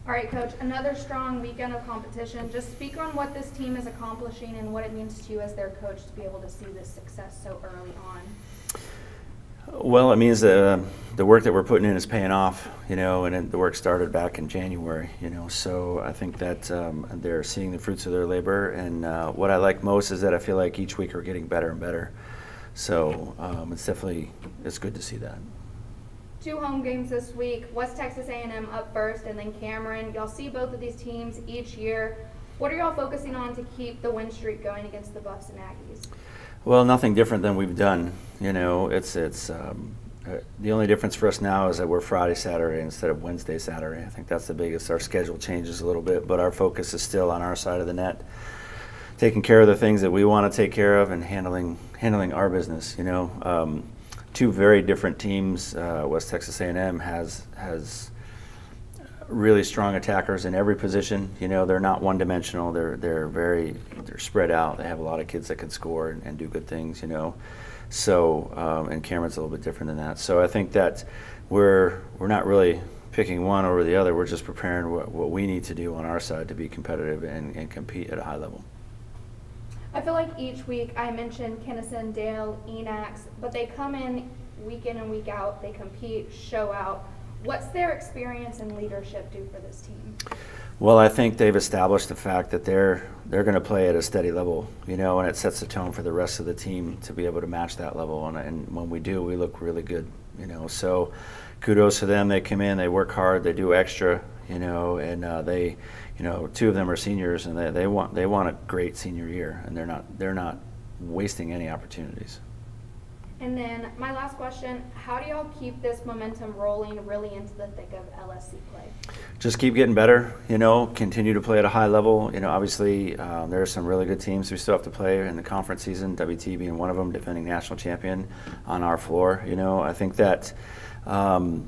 All right, Coach, another strong weekend of competition. Just speak on what this team is accomplishing and what it means to you as their coach to be able to see this success so early on. Well, it means the work that we're putting in is paying off, and the work started back in January, so I think that they're seeing the fruits of their labor, and what I like most is that I feel like each week we're getting better and better, so it's good to see that. 2 home games this week, West Texas A&M up first and then Cameron. Y'all see both of these teams each year. What are y'all focusing on to keep the win streak going against the Buffs and Aggies? Well, nothing different than we've done. It's the only difference for us now is that we're Friday, Saturday instead of Wednesday, Saturday. I think that's the biggest. Our schedule changes a little bit, but our focus is still on our side of the net, taking care of the things that we want to take care of and handling our business. 2 very different teams. West Texas A&M has really strong attackers in every position. They're not one-dimensional. They're spread out. They have a lot of kids that can score and do good things. So and Cameron's a little bit different than that. So I think that we're not really picking one over the other. We're just preparing what we need to do on our side to be competitive and compete at a high level. I feel like each week I mention Kinnison, Dale, Enax, but they come in and week out. They compete, show out. What's their experience and leadership do for this team? Well, I think they've established the fact that they're going to play at a steady level, and it sets the tone for the rest of the team to be able to match that level. And when we do, we look really good, So kudos to them. They come in, they work hard, they do extra, and they, 2 of them are seniors, and they want a great senior year, and they're not wasting any opportunities. And then my last question, how do y'all keep this momentum rolling really into the thick of LSC play? Just keep getting better, continue to play at a high level. Obviously there are some really good teams we still have to play in the conference season, WT being one of them, defending national champion on our floor. I think that UT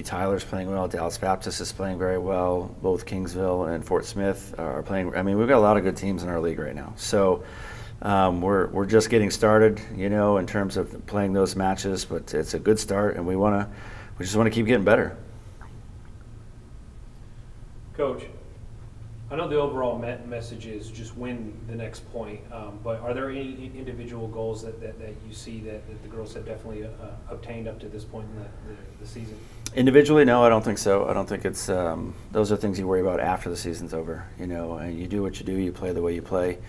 Tyler's playing well, Dallas Baptist is playing very well, both Kingsville and Fort Smith are playing. I mean, we've got a lot of good teams in our league right now. So we're just getting started, in terms of playing those matches, but it's a good start, and we just want to keep getting better. Coach, I know the overall message is just win the next point, but are there any individual goals that you see that the girls have definitely obtained up to this point in the season? Individually, no, I don't think so. I don't think it's those are things you worry about after the season's over, and you do what you do, you play the way you play.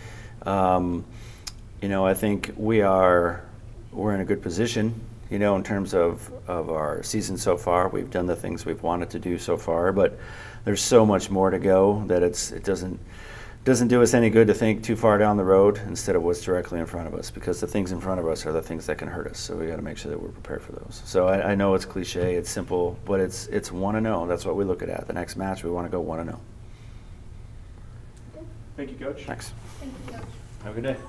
I think we're in a good position, in terms of our season so far. We've done the things we've wanted to do so far, but there's so much more to go that it doesn't do us any good to think too far down the road instead of what's directly in front of us, because the things in front of us are the things that can hurt us. So we got to make sure that we're prepared for those. So I know it's cliche, it's simple, but it's 1-0. That's what we look at. The next match, we want to go 1-0. Thank you, Coach. Thanks. Thank you, Coach. Have a good day.